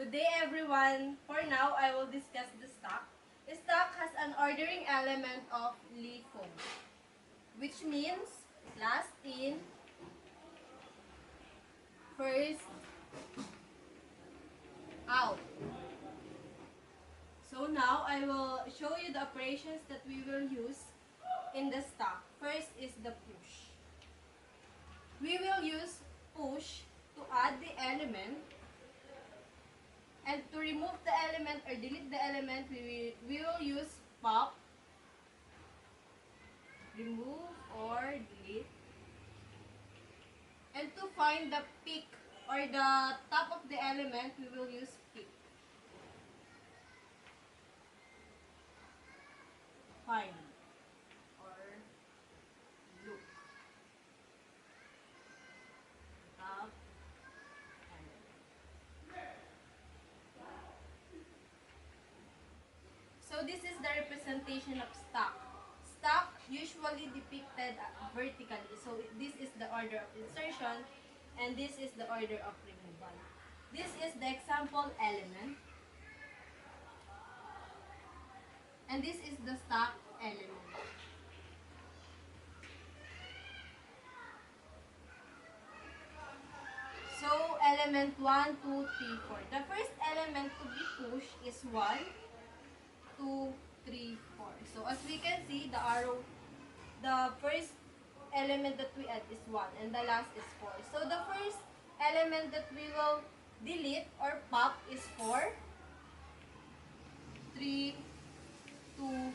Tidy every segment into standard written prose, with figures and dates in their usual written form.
Good day everyone! For now, I will discuss the stock. The stock has an ordering element of LIFO, which means last in, first out. So now, I will show you the operations that we will use in the stock. First is the push. We will use push to add the element. And to remove the element or delete the element, we will use pop, remove or delete. And to find the peak or the top of the element, we will use peak. Find or look. Top element. So this is the representation of stock. Stock usually depicted vertically. So this is the order of insertion and this is the order of removal. This is the example element. And this is the stock element. So element 1, 2, 3, 4. The first element to be pushed is 1, 2, 3, 4. So as we can see, the arrow, the first element that we add is 1 and the last is 4. So the first element that we will delete or pop is 4, 3, 2, 1.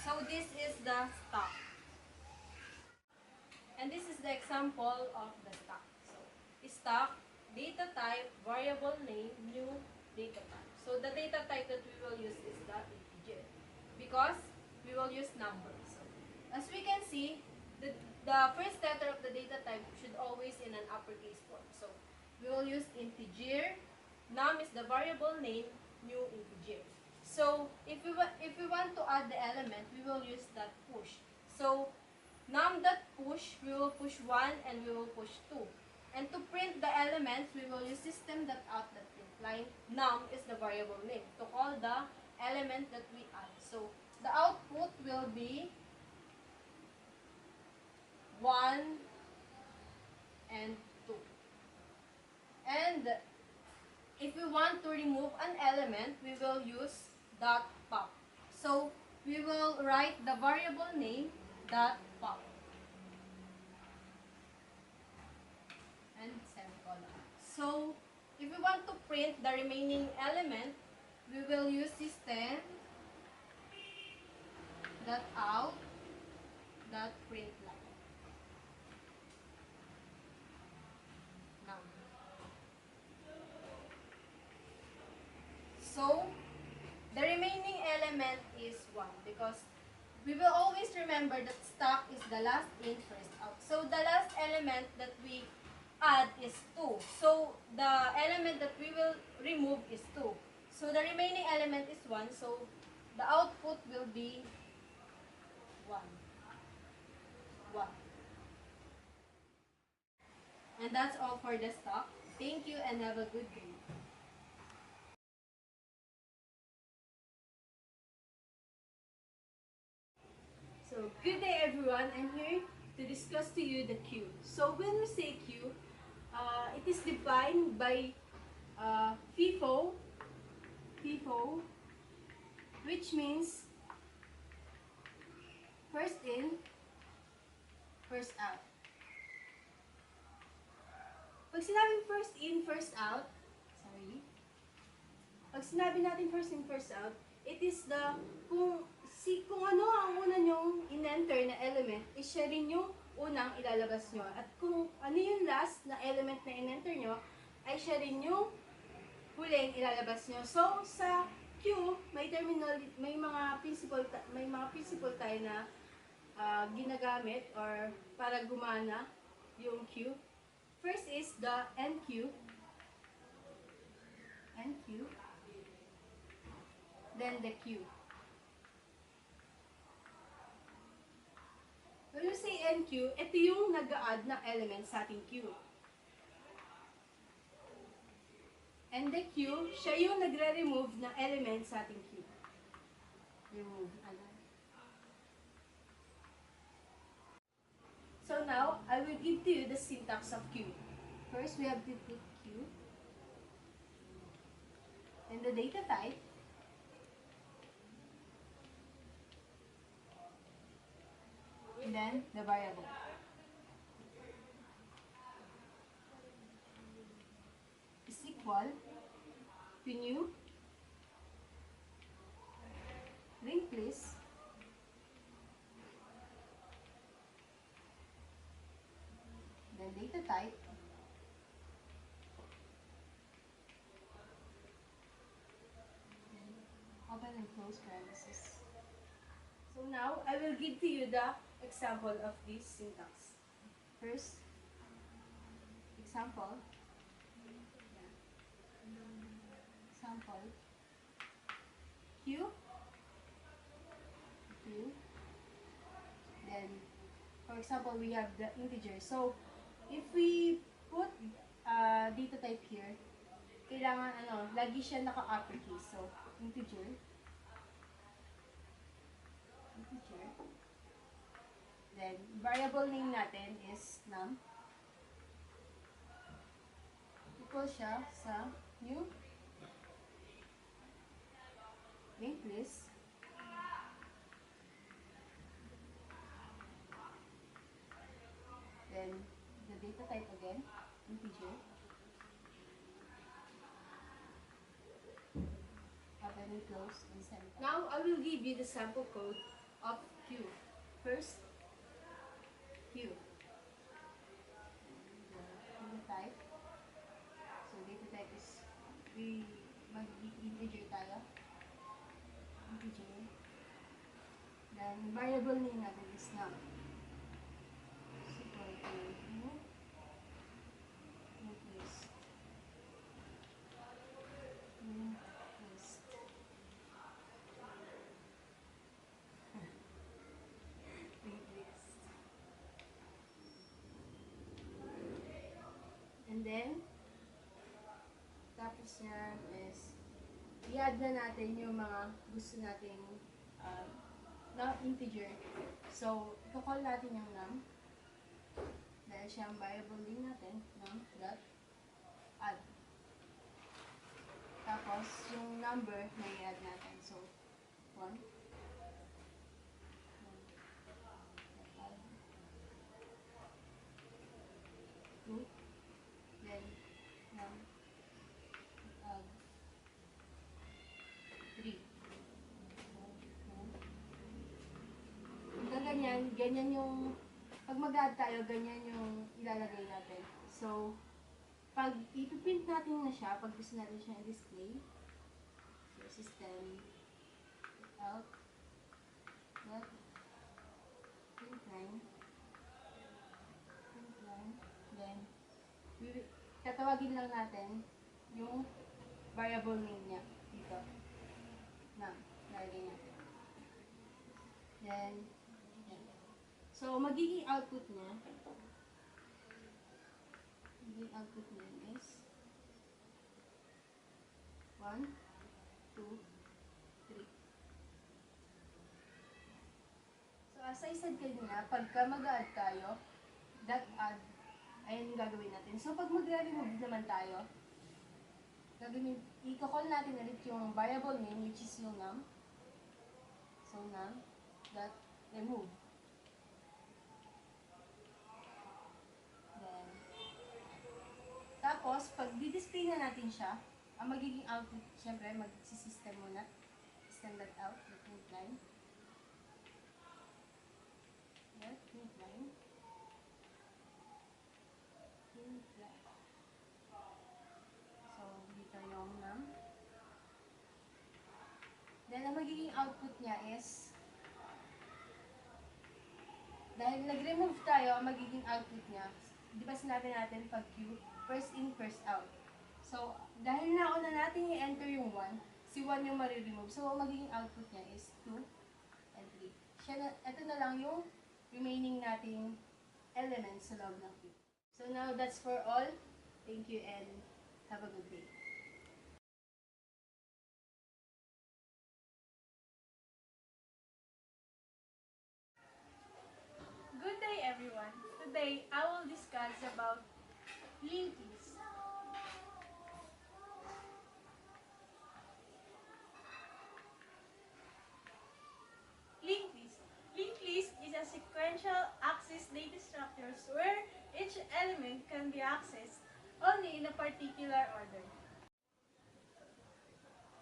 So this is the stock. And this is the example of the stock. So stock, data type, variable name, new data type. So the data type that we will use is the integer because we will use numbers. So as we can see, the first letter of the data type should always in an uppercase form. So we will use integer. Num is the variable name, new integer. So if we want to add the element, we will use that push. So num.push, we will push 1 and we will push 2. And to print the elements, we will use system.out.print line. Num is the variable name to call the element that we add. So the output will be 1 and 2. And if we want to remove an element, we will use .pop. So we will write the variable name .pop. And semicolon. So if we want to print the remaining element, we will use system.out.println. Now, so the remaining element is 1 because we will always remember that stock is the last in, first out. So the last element that we add is 2. So the element that we will remove is 2. So the remaining element is 1. So the output will be 1. 1. And that's all for the stock. Thank you and have a good day. So good day everyone. I'm here to discuss to you the queue. So when we say queue, it is defined by FIFO, which means first in, first out. Pag sinabing first in, first out, pag sinabi natin first in, first out, it is the, kung ano ang una nyong in-enter na element, is siya rin yung unang ilalabas nyo. At kung ano yung last na element na in-enter nyo, ay siya rin yung huling ilalabas nyo. So, sa queue, may mga principle tayo na ginagamit or para gumana yung queue. First is the NQ. Then the queue. When you say NQ, ito yung nag-a-add ng element sa ating queue. And the Q, siya yung nagre-remove ng element sa ating Q. Remove. So now, I will give to you the syntax of Q. First, we have to put Q. And the data type. And then, the variable. Is equal to new linked list then data type open and close parentheses. So now I will give to you the example of this syntax. First example. Example Q, then for example we have the integer. So if we put data type here, kailangan lagi siya naka-uppercase. So integer, then variable name natin is num, equal siya sa new linked list then the data type again, integer, open and close, and semicolon. Now I will give you the sample code of Q. First, Q. Data type. So data type is mag-integer tayo. Integer. Then variable name natin is num. Equal to new list. New list. And then, tapos yan is, i-add na natin yung mga gusto nating na integer. So, i-call natin yung num. Dahil siyang variable din natin, num dot add. Tapos, yung number na i-add natin. So, 1. Then, num add 3. Ganyan yung, pag mag-add tayo, ganyan yung ilalagay natin. So, pag ipiprint natin na siya, pag gusto natin siya i-display, so, system, out, dot, print line, then, tatawagin lang natin yung variable name niya dito. Lalagay natin. Then, so, magiging output niya is 1, 2, 3. So, as I said kanina, pagka mag-add tayo, that add, ayan yung gagawin natin. So, pag mag-remove naman tayo, i-call natin ulit yung variable name, which is yung num. So, num dot remove. Then, tapos, pag di-display na natin siya, ang magiging output, syempre, mag-system muna. System.out, print line. Print line. So, dito yung num. Then, ang magiging output niya is, dahil nag-remove tayo, ang magiging output niya, di ba sinabi natin pag Q, first in, first out. So, dahil nauna natin i-enter yung 1, si 1 yung ma-remove. So, ang magiging output niya is 2 and 3. Ito na lang yung remaining nating elements sa loob ng Q. So, now that's for all. Thank you and have a good day. Linked list. Linked list. Linked list is a sequential access data structures where each element can be accessed only in a particular order.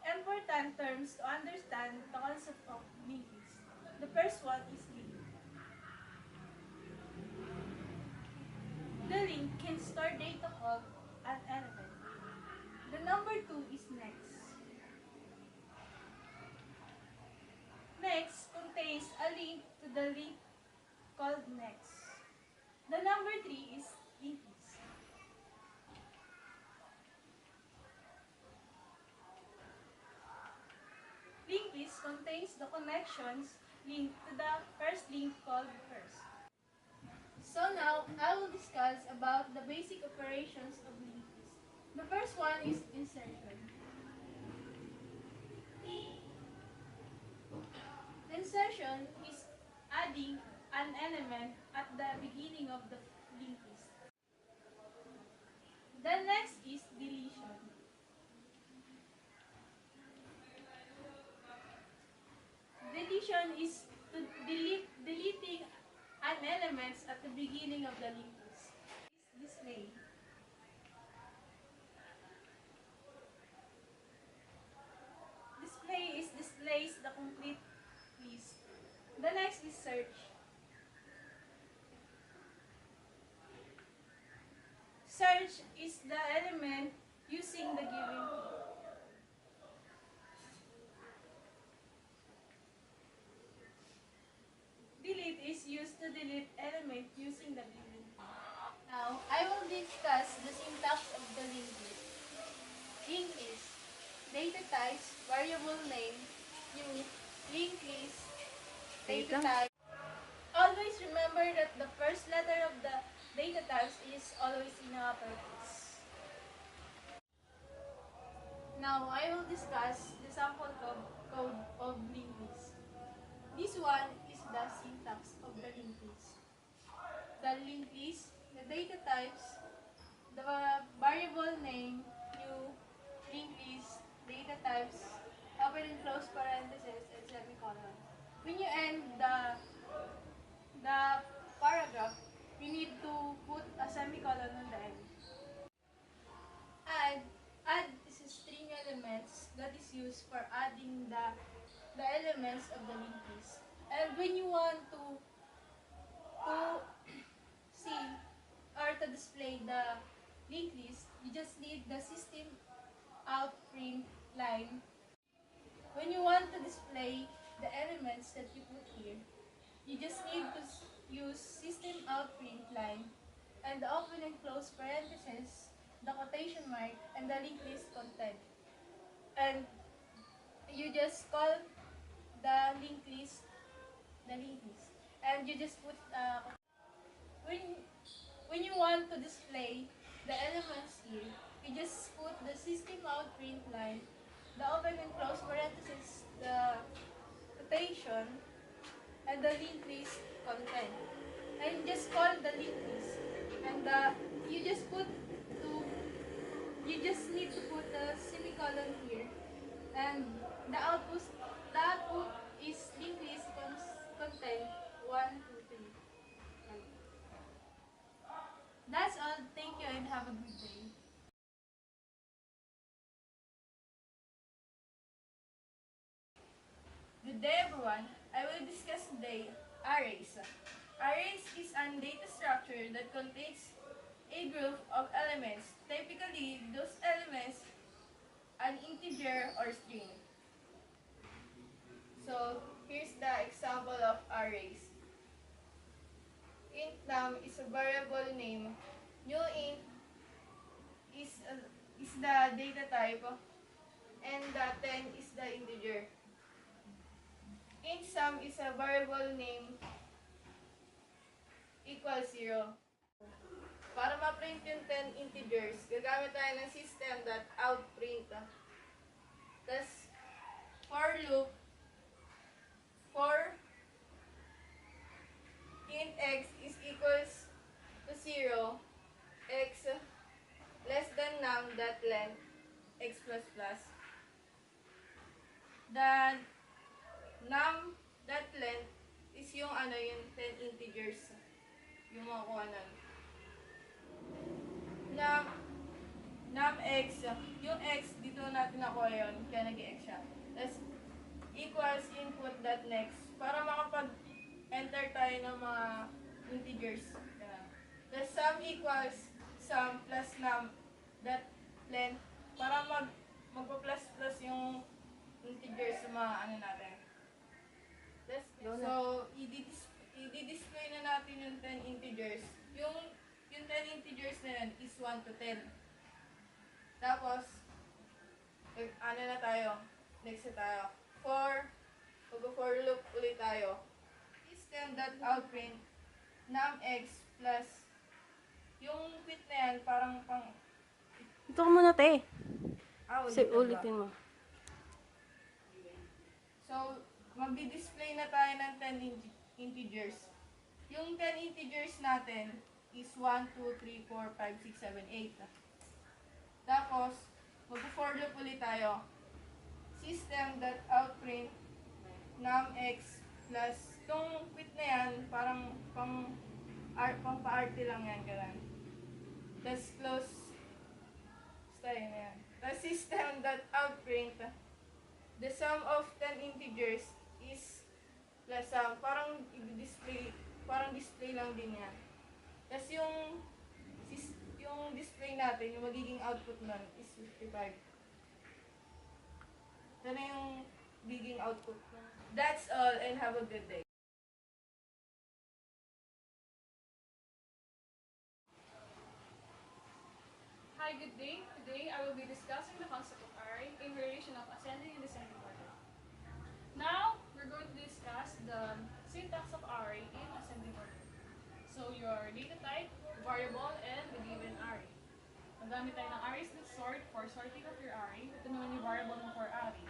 Important terms to understand the concept of linked list. The first one is link. The link can store data called an element. The number two is next. Next contains a link to the link called next. The number three is linked list. Linked list contains the connections linked to the first link called first. So now I will discuss about the basic operations of linked list. The first one is insertion. Insertion is adding an element at the beginning of the linked list. The next is deletion. Deletion is to deleting an element at the beginning of the linked list. Display. Display is displays the complete list. The next is search. Search is the element using the given key. Delete is used to delete element using the given key. Now, I will discuss the syntax of the linked list. Linked list, data types, variable name, new, linked list, data type. Always remember that the first letter of the data types is always in uppercase. Now, I will discuss the sample code of linked list. This one is the syntax of the linked list. The linked list, the data types, the variable name, new, linked list, data types, open and close parentheses, and semicolon. When you end the paragraph, you need to put a semicolon on the end. Add is a string elements that is used for adding the elements of the linked list. And when you want to see or to display the linked list, you just need the system out print line. When you want to display the elements that you put here, you just need to use system out print line and the open and close parentheses, the quotation mark, and the linked list content. And you just call the linked list, and you just put when you want to display the elements here, you just put the system out print line, the open and close parentheses, the quotation, and the linked list content. And just call the linked list, and you just need to put the semicolon here, and the output is linked list content 1, 2, 3. That's all. Thank you and have a good day. Good day, everyone. I will discuss today arrays. Arrays is a data structure that contains a group of elements. Typically, those elements an integer or string. So, here's the example of arrays. Int num is a variable name. New int is the data type, and the 10 is the integer. Int sum is a variable name equals 0. Para ma-print yung 10 integers, gagamit tayo ng system.outprint. Tapos, for loop, for int x is equals to 0, x x plus plus, then that length is yung yung 10 integers yung makuha nun. Num, num x, yung x dito natin nakuha yun, kaya nag-x siya. Tapos equals input dot next para makapag-enter tayo ng mga integers. Ganun. Tapos sum equals sum plus num dot length para magpa-plus plus yung integers sa mga natin. So, i-display na natin yung 10 integers. Yung 10 integers na yun is 1 to 10. Tapos, na tayo. Next na tayo. Mag-for loop ulit tayo. System.outprint num x plus yung quit na yan, parang pang... Ito ka muna, te. Ulitin Ulitin mo. So, magdi-display na tayo ng 10 integers. Yung 10 integers natin is 1, 2, 3, 4, 5, 6, 7, 8. Tapos, mag-for loop ulit tayo. System.outprint num x plus yung quit na yan, parang pa-arte lang yan, ganun. Tapos close tayo na yan. Tapos system.outprint the sum of 10 integers is plus sum. Parang display lang din yan. Tapos yung display natin, yung magiging output nun is 55. Ito na yung magiging output nun. That's all and have a good day. Hi, good day. Today I will be discussing the concept of array in relation of ascending and descending order. Now, we're going to discuss the syntax of array in ascending order. So, your data type, variable, and the given array. Magamit tayo ng arrays that sort for sorting of your array. Ito naman yung variable mo for array.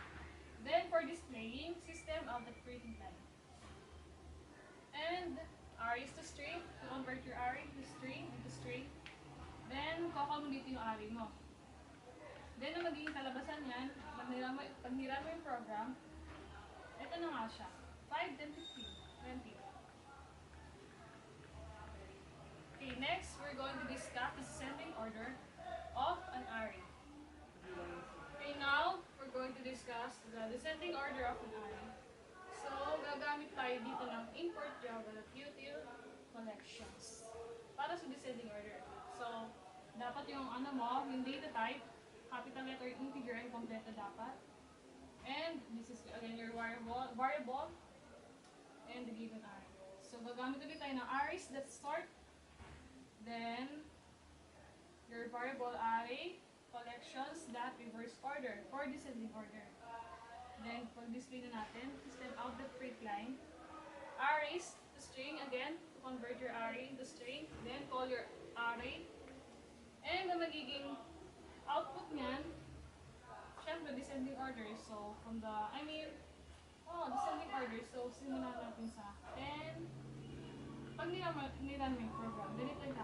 Then, for displaying, system of the printing line. And arrays to string, to convert your array to string into string. Then, kakal mo dito yung array mo. Then, ang magiging kalabasan yan, pag niran mo yung program, ito na nga siya. 5, 10, 15, 20. Okay, next, we're going to discuss the descending order of an array. Okay, now, we're going to discuss the descending order of an array. So, gagamit tayo dito ng import java.util collections para sa descending order. So, dapat yung yung data type, capital letter, integer, and kompleto dapat. And this is again your variable and the given array. So, gagamit ulit tayo ng arrays that start, then your variable array collections that reverse order for descending order. Then, pag-display na natin, system out the print line, arrays to string again, to convert your array into string, then call your array. And ang magiging output niyan, syempre descending order. So, descending order. So, simulan natin sa 10. Pag niran mo yung program, ganito yung